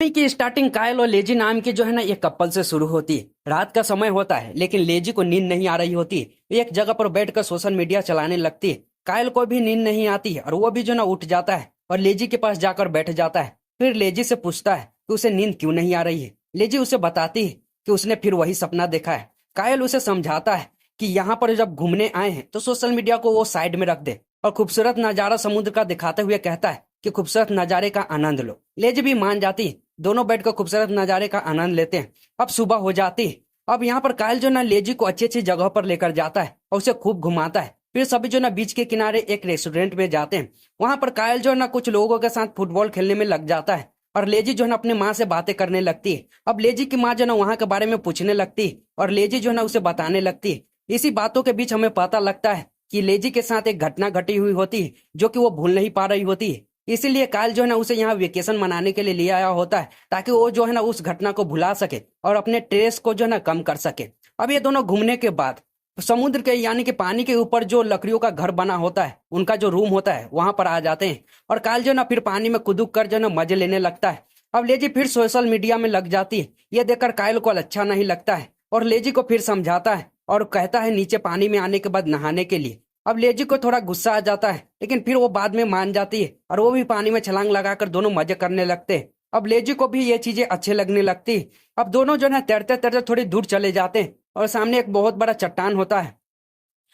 Movie की starting कायल और लेजी नाम की जो है ना एक कपल से शुरू होती है। रात का समय होता है लेकिन लेजी को नींद नहीं आ रही होती। एक जगह पर बैठकर सोशल मीडिया चलाने लगती है। कायल को भी नींद नहीं आती है और वो भी जो ना उठ जाता है और लेजी के पास जाकर बैठ जाता है। फिर लेजी से पूछता है कि उसे नींद क्यों नहीं आ रही है। लेजी उसे बताती है कि उसने फिर वही सपना देखा है। कायल उसे समझाता है कि यहाँ पर जब घूमने आए हैं तो सोशल मीडिया को वो साइड में रख दे और खूबसूरत नजारा समुद्र का दिखाते हुए कहता है कि खूबसूरत नजारे का आनंद लो। लेजी भी मान जाती है। दोनों बैठकर खूबसूरत नजारे का आनंद लेते हैं। अब सुबह हो जाती है। अब यहाँ पर कायल जो ना लेजी को अच्छी अच्छी जगह पर लेकर जाता है और उसे खूब घुमाता है। फिर सभी जो ना बीच के किनारे एक रेस्टोरेंट में जाते हैं। वहां पर कायल जो है ना कुछ लोगों के साथ फुटबॉल खेलने में लग जाता है और लेजी जो है ना अपनी माँ से बातें करने लगती है। अब लेजी की माँ जो ना वहां के बारे में पूछने लगती है और लेजी जो है ना उसे बताने लगती है। इसी बातों के बीच हमें पता लगता है कि लेजी के साथ एक घटना घटी हुई होती है जो कि वो भूल नहीं पा रही होती है। इसीलिए कायल जो है ना उसे यहाँ वेकेशन मनाने के लिए ले आया होता है ताकि वो जो है ना उस घटना को भुला सके और अपने स्ट्रेस को जो है ना कम कर सके। अब ये दोनों घूमने के बाद समुद्र के यानी कि पानी के ऊपर जो लकड़ियों का घर बना होता है उनका जो रूम होता है वहां पर आ जाते हैं और कायल जो है ना फिर पानी में कुदूक कर जो है ना मजे लेने लगता है। अब लेजी फिर सोशल मीडिया में लग जाती है। ये देखकर कायल को अच्छा नहीं लगता है और लेजी को फिर समझाता है और कहता है नीचे पानी में आने के बाद नहाने के लिए। अब लेजी को थोड़ा गुस्सा आ जाता है लेकिन फिर वो बाद में मान जाती है और वो भी पानी में छलांग लगाकर दोनों मजे करने लगते हैं। अब लेजी को भी ये चीजें अच्छे लगने लगती है। अब दोनों जो है तैरते तैरते थोड़ी दूर चले जाते हैं और सामने एक बहुत बड़ा चट्टान होता है।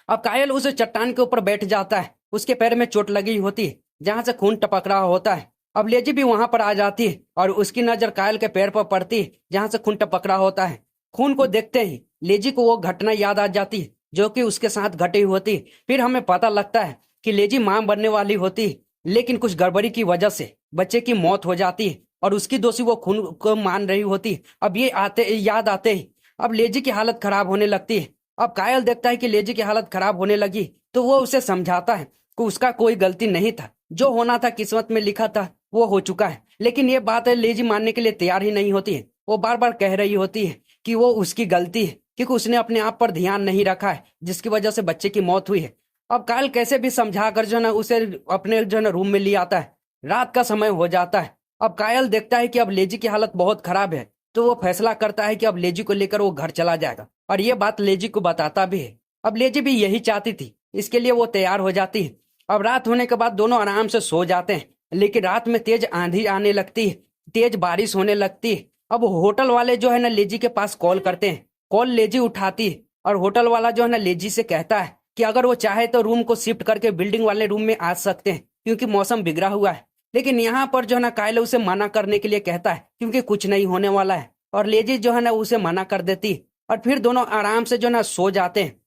अब कायल उस चट्टान के ऊपर बैठ जाता है। उसके पैर में चोट लगी होती है जहां से खून टपक रहा होता है। अब लेजी भी वहां पर आ जाती है और उसकी नजर कायल के पैर पर पड़ती है जहां से खून टपक रहा होता है। खून को देखते ही लेजी को वो घटना याद आ जाती है जो कि उसके साथ घटी होती। फिर हमें पता लगता है कि लेजी मां बनने वाली होती लेकिन कुछ गड़बड़ी की वजह से बच्चे की मौत हो जाती और उसकी दोषी वो खून को मान रही होती। अब ये आते याद आते ही अब लेजी की हालत खराब होने लगती है। अब कायल देखता है कि लेजी की हालत खराब होने लगी तो वो उसे समझाता है कि उसका कोई गलती नहीं था। जो होना था किस्मत में लिखा था वो हो चुका है। लेकिन ये बात है लेजी मानने के लिए तैयार ही नहीं होती है। वो बार बार कह रही होती है कि वो उसकी गलती है क्योंकि उसने अपने आप पर ध्यान नहीं रखा है जिसकी वजह से बच्चे की मौत हुई है। अब कायल कैसे भी समझा कर जो ना उसे अपने जो ना रूम में ले आता है। रात का समय हो जाता है। अब कायल देखता है कि अब लेजी की हालत बहुत खराब है तो वो फैसला करता है कि अब लेजी को लेकर वो घर चला जाएगा और ये बात लेजी को बताता भी है। अब लेजी भी यही चाहती थी इसके लिए वो तैयार हो जाती है। अब रात होने के बाद दोनों आराम से सो जाते हैं लेकिन रात में तेज आंधी आने लगती है, तेज बारिश होने लगती है। अब होटल वाले जो है ना लेजी के पास कॉल करते हैं। कॉल लेजी उठाती है और होटल वाला जो है ना लेजी से कहता है कि अगर वो चाहे तो रूम को शिफ्ट करके बिल्डिंग वाले रूम में आ सकते हैं क्योंकि मौसम बिगड़ा हुआ है। लेकिन यहाँ पर जो है ना कायल उसे मना करने के लिए कहता है क्योंकि कुछ नहीं होने वाला है और लेजी जो है ना उसे मना कर देती और फिर दोनों आराम से जो ना सो जाते हैं।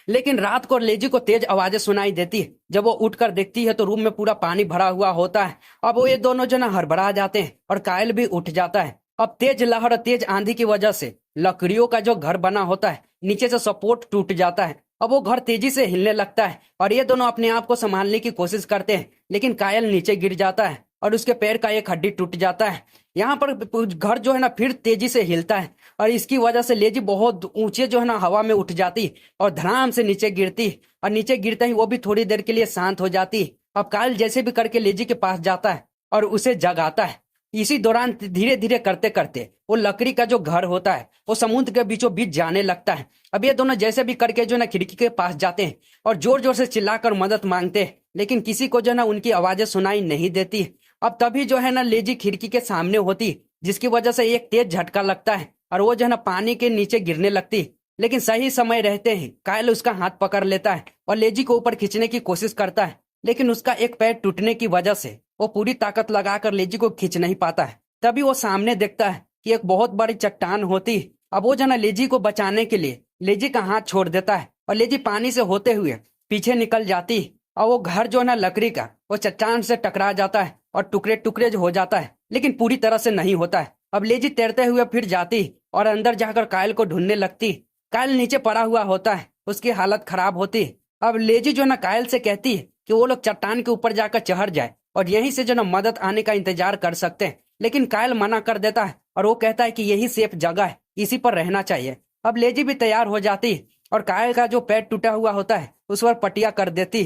लेकिन रात को लेजी को तेज आवाजें सुनाई देती है। जब वो उठकर देखती है तो रूम में पूरा पानी भरा हुआ होता है। अब वो ये दोनों जो ना हड़बड़ा जाते हैं और कायल भी उठ जाता है। अब तेज लहर और तेज आंधी की वजह से लकड़ियों का जो घर बना होता है नीचे से सपोर्ट टूट जाता है। अब वो घर तेजी से हिलने लगता है और ये दोनों अपने आप को संभालने की कोशिश करते हैं लेकिन कायल नीचे गिर जाता है और उसके पैर का एक हड्डी टूट जाता है। यहाँ पर घर जो है ना फिर तेजी से हिलता है और इसकी वजह से लेजी बहुत ऊंचे जो है ना हवा में उठ जाती और धड़ाम से नीचे गिरती और नीचे गिरते ही वो भी थोड़ी देर के लिए शांत हो जाती। अब कायल जैसे भी करके लेजी के पास जाता है और उसे जगाता है। इसी दौरान धीरे धीरे करते करते वो लकड़ी का जो घर होता है वो समुद्र के बीचों बीच जाने लगता है। अब ये दोनों जैसे भी करके जो ना खिड़की के पास जाते हैं और जोर जोर से चिल्लाकर मदद मांगते हैं लेकिन किसी को जो ना उनकी आवाजें सुनाई नहीं देती। अब तभी जो है ना लेजी खिड़की के सामने होती जिसकी वजह से एक तेज झटका लगता है और वो जो है ना पानी के नीचे गिरने लगती। लेकिन सही समय रहते ही कायल उसका हाथ पकड़ लेता है और लेजी को ऊपर खींचने की कोशिश करता है लेकिन उसका एक पैर टूटने की वजह से वो पूरी ताकत लगाकर लेजी को खींच नहीं पाता है। तभी वो सामने देखता है कि एक बहुत बड़ी चट्टान होती। अब वो जो ना लेजी को बचाने के लिए लेजी का हाथ छोड़ देता है और लेजी पानी से होते हुए पीछे निकल जाती और वो घर जो है ना लकड़ी का वो चट्टान से टकरा जाता है और टुकड़े टुकड़े हो जाता है लेकिन पूरी तरह से नहीं होता है। अब लेजी तैरते हुए फिर जाती और अंदर जाकर कायल को ढूंढने लगती। कायल नीचे पड़ा हुआ होता है, उसकी हालत खराब होती। अब लेजी जो ना कायल से कहती है कि वो लोग चट्टान के ऊपर जाकर चढ़ जाए और यहीं से जो ना मदद आने का इंतजार कर सकते हैं। लेकिन कायल मना कर देता है और वो कहता है कि यही सेफ जगह है, इसी पर रहना चाहिए। अब लेजी भी तैयार हो जाती और कायल का जो पैर टूटा हुआ होता है उस पर पटिया कर देती।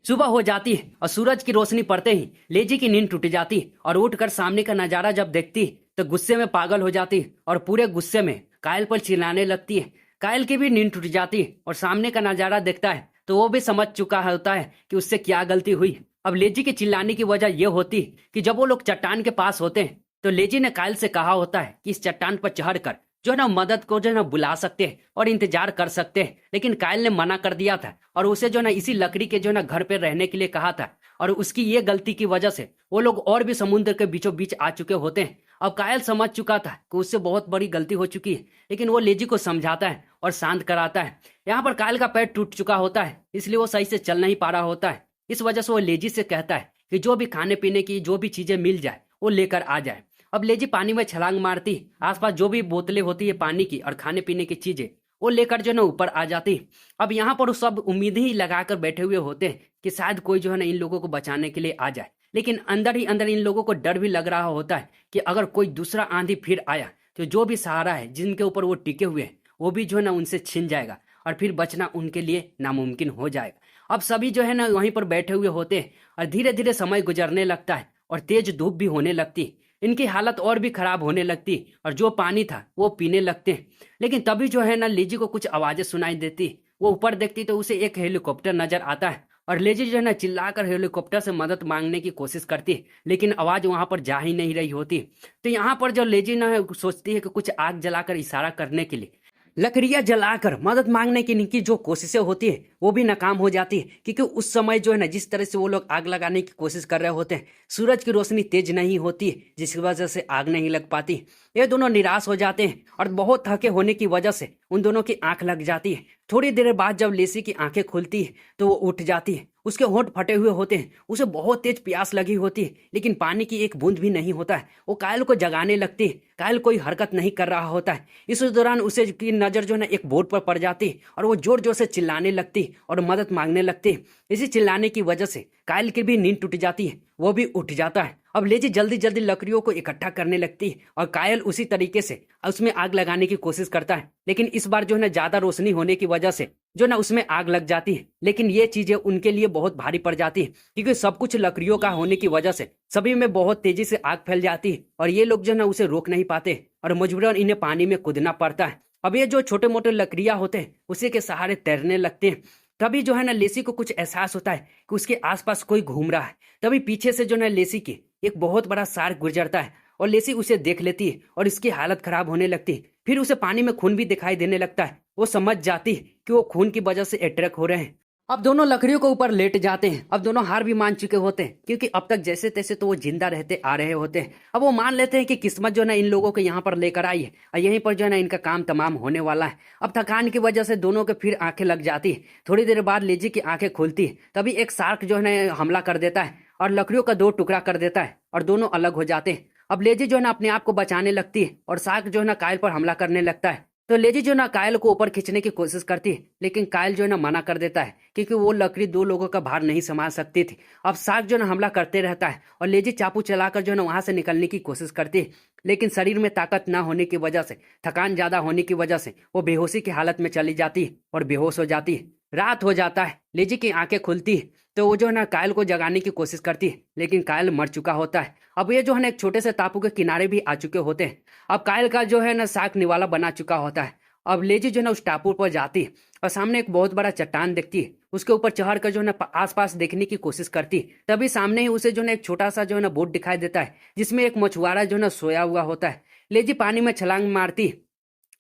सुबह हो जाती और सूरज की रोशनी पड़ते ही लेजी की नींद टूट जाती और उठकर सामने का नजारा जब देखती तो गुस्से में पागल हो जाती और पूरे गुस्से में कायल पर चिल्लाने लगती है। कायल की भी नींद टूट जाती और सामने का नजारा देखता है तो वो भी समझ चुका होता है कि उससे क्या गलती हुई। अब लेजी के चिल्लाने की वजह यह होती कि जब वो लोग चट्टान के पास होते हैं तो लेजी ने कायल से कहा होता है कि इस चट्टान पर चढ़कर जो है ना मदद को जो है ना बुला सकते हैं और इंतजार कर सकते हैं, लेकिन कायल ने मना कर दिया था और उसे जो है ना इसी लकड़ी के जो है ना घर पे रहने के लिए कहा था। और उसकी ये गलती की वजह से वो लोग और भी समुद्र के बीचों बीच आ चुके होते हैं। अब कायल समझ चुका था कि उससे बहुत बड़ी गलती हो चुकी है, लेकिन वो लेजी को समझाता है और शांत कराता है। यहाँ पर कायल का पैर टूट चुका होता है, इसलिए वो सही से चल नहीं पा रहा होता है। इस वजह से वो लेजी से कहता है कि जो भी खाने पीने की जो भी चीजें मिल जाए वो लेकर आ जाए। अब लेजी पानी में छलांग मारती, आसपास जो भी बोतलें होती है पानी की और खाने पीने की चीजें वो लेकर जो है ना ऊपर आ जाती। अब यहाँ पर सब उम्मीद ही लगाकर बैठे हुए होते हैं कि शायद कोई जो है ना इन लोगों को बचाने के लिए आ जाए, लेकिन अंदर ही अंदर इन लोगों को डर भी लग रहा होता है कि अगर कोई दूसरा आंधी फिर आया तो जो भी सहारा है जिनके ऊपर वो टिके हुए हैं वो भी जो है ना उनसे छिन जाएगा और फिर बचना उनके लिए नामुमकिन हो जाएगा। अब सभी जो है ना वहीं पर बैठे हुए होते हैं और धीरे धीरे समय गुजरने लगता है और तेज धूप भी होने लगती। इनकी हालत और भी खराब होने लगती और जो पानी था वो पीने लगते हैं। लेकिन तभी जो है ना लेजी को कुछ आवाजें सुनाई देती। वो ऊपर देखती तो उसे एक हेलीकॉप्टर नजर आता है और लेजी जो है ना चिल्लाकर हेलीकॉप्टर से मदद मांगने की कोशिश करती, लेकिन आवाज वहां पर जा ही नहीं रही होती। तो यहाँ पर जो लेजी ना सोचती है कि कुछ आग जलाकर इशारा करने के लिए लकड़ियां जलाकर मदद मांगने की इनकी जो कोशिशें होती है वो भी नाकाम हो जाती है, क्योंकि उस समय जो है ना जिस तरह से वो लोग आग लगाने की कोशिश कर रहे होते हैं सूरज की रोशनी तेज नहीं होती, जिसकी वजह से आग नहीं लग पाती। ये दोनों निराश हो जाते हैं और बहुत थके होने की वजह से उन दोनों की आंख लग जाती है। थोड़ी देर बाद जब लेसी की आंखें खुलती है तो वो उठ जाती है। उसके होंठ फटे हुए होते हैं, उसे बहुत तेज प्यास लगी होती है, लेकिन पानी की एक बूंद भी नहीं होता है। वो कायल को जगाने लगती है, कायल कोई हरकत नहीं कर रहा होता है। इस दौरान उसे की नजर जो है ना एक बोर्ड पर पड़ जाती और वो जोर जोर से चिल्लाने लगती और मदद मांगने लगती। इसी चिल्लाने की वजह से कायल की भी नींद टूट जाती है, वो भी उठ जाता है। अब लेजी जल्दी जल्दी लकड़ियों को इकट्ठा करने लगती है और कायल उसी तरीके से उसमें आग लगाने की कोशिश करता है, लेकिन इस बार जो है ना ज्यादा रोशनी होने की वजह से जो ना उसमें आग लग जाती है। लेकिन ये चीजें उनके लिए बहुत भारी पड़ जाती है, क्योंकि सब कुछ लकड़ियों का होने की वजह से सभी में बहुत तेजी से आग फैल जाती है और ये लोग जो ना उसे रोक नहीं पाते और मजबूरन इन्हें पानी में कूदना पड़ता है। अब ये जो छोटे मोटे लकड़ियां होते हैं उसी के सहारे तैरने लगते हैं। तभी जो है ना लेसी को कुछ एहसास होता है कि उसके आसपास कोई घूम रहा है। तभी पीछे से जो ना लेसी की एक बहुत बड़ा शार्क गुजरता है और लेसी उसे देख लेती है और इसकी हालत खराब होने लगती है। फिर उसे पानी में खून भी दिखाई देने लगता है। वो समझ जाती है कि वो खून की वजह से अटैक हो रहे हैं। अब दोनों लकड़ियों के ऊपर लेट जाते हैं। अब दोनों हार भी मान चुके होते हैं, क्योंकि अब तक जैसे तैसे तो वो जिंदा रहते आ रहे होते हैं। अब वो मान लेते हैं कि किस्मत जो है ना इन लोगों को यहाँ पर लेकर आई है और यहीं पर जो है ना इनका काम तमाम होने वाला है। अब थकान की वजह से दोनों के फिर आंखें लग जाती है। थोड़ी देर बाद लेजी की आंखें खुलती है। तभी एक शार्क जो है ना हमला कर देता है और लकड़ियों का दो टुकड़ा कर देता है और दोनों अलग हो जाते हैं। अब लेजी जो है ना अपने आप को बचाने लगती है और शार्क जो है ना कायल पर हमला करने लगता है। तो लेजी जो ना कायल को ऊपर खींचने की कोशिश करती है, लेकिन कायल जो है ना मना कर देता है, क्योंकि वो लकड़ी दो लोगों का भार नहीं संभाल सकती थी। अब शार्क जो ना हमला करते रहता है और लेजी चाकू चलाकर जो है ना वहां से निकलने की कोशिश करती है, लेकिन शरीर में ताकत ना होने की वजह से, थकान ज्यादा होने की वजह से वो बेहोशी की हालत में चली जाती है और बेहोश हो जाती है। रात हो जाता है, लेजी की आंखें खुलती है तो वो जो है ना कायल को जगाने की कोशिश करती है, लेकिन कायल मर चुका होता है। अब ये जो है ना एक छोटे से टापू के किनारे भी आ चुके होते हैं। अब कायल का जो है ना शार्क निवाला बना चुका होता है। अब लेजी जो है ना उस टापू पर जाती है और सामने एक बहुत बड़ा चट्टान दिखती है। उसके ऊपर चढ़ कर जो है ना आसपास देखने की कोशिश करती है। तभी सामने ही उसे जो है ना एक छोटा सा जो है ना बोट दिखाई देता है, जिसमें एक मछुआरा जो है ना सोया हुआ होता है। लेजी पानी में छलांग मारती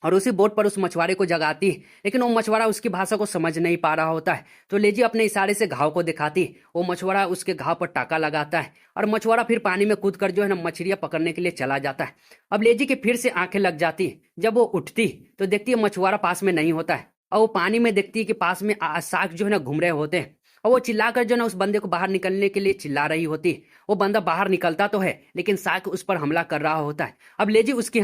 और उसी बोट पर उस मछुआरे को जगाती, लेकिन वो मछुआरा उसकी भाषा को समझ नहीं पा रहा होता है। तो लेजी अपने इशारे से घाव को दिखाती, वो मछुआरा उसके घाव पर टाका लगाता है और मछुआरा फिर पानी में कूद कर जो है ना मछलियां पकड़ने के लिए चला जाता है। अब लेजी की फिर से आंखें लग जाती। जब वो उठती तो देखती है मछुआरा पास में नहीं होता है और वो पानी में देखती है कि पास में शार्क जो है ना घूम रहे होते हैं और वो चिल्लाकर जो ना उस बंदे को बाहर निकलने के लिए चिल्ला रही होती। वो बंदा बाहर निकलता तो है, लेकिन शार्क उस पर हमला कर रहा होता है। अब लेजी उसकी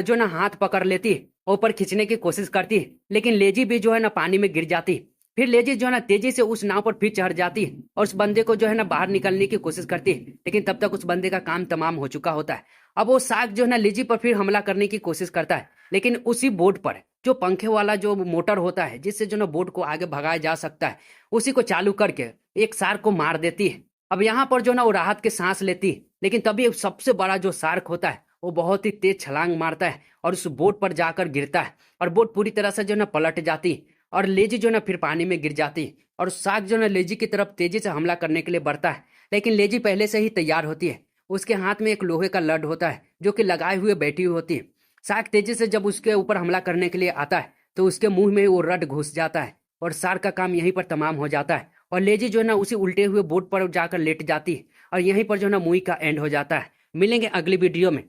जो ना हाथ पकड़ लेती, ऊपर खींचने की कोशिश करती, लेकिन लेजी भी जो है ना पानी में गिर जाती। फिर लेजी जो है ना तेजी से उस नाव पर फिर चढ़ जाती और उस बंदे को जो है ना बाहर निकलने की कोशिश करती, लेकिन तब तक उस बंदे का काम तमाम हो चुका होता है। अब वो शार्क जो है ना लेजी पर फिर हमला करने की कोशिश करता है, लेकिन उसी बोट पर जो पंखे वाला जो मोटर होता है जिससे जो ना बोट को आगे भगाया जा सकता है, उसी को चालू करके एक शार्क को मार देती है। अब यहाँ पर जो ना वो राहत के सांस लेती है, लेकिन तभी एक सबसे बड़ा जो शार्क होता है वो बहुत ही तेज छलांग मारता है और उस बोट पर जाकर गिरता है और बोट पूरी तरह से जो ना पलट जाती है और लेजी जो ना फिर पानी में गिर जाती है और शार्क जो ना लेजी की तरफ तेजी से हमला करने के लिए बढ़ता है, लेकिन लेजी पहले से ही तैयार होती है। उसके हाथ में एक लोहे का लड होता है जो कि लगाए हुए बैठी हुई होती है। शार्क तेजी से जब उसके ऊपर हमला करने के लिए आता है तो उसके मुंह में वो रड घुस जाता है और शार्क का काम यहीं पर तमाम हो जाता है और लेजी जो है ना उसी उल्टे हुए बोट पर जाकर लेट जाती है और यहीं पर जो है ना मूवी का एंड हो जाता है। मिलेंगे अगली वीडियो में।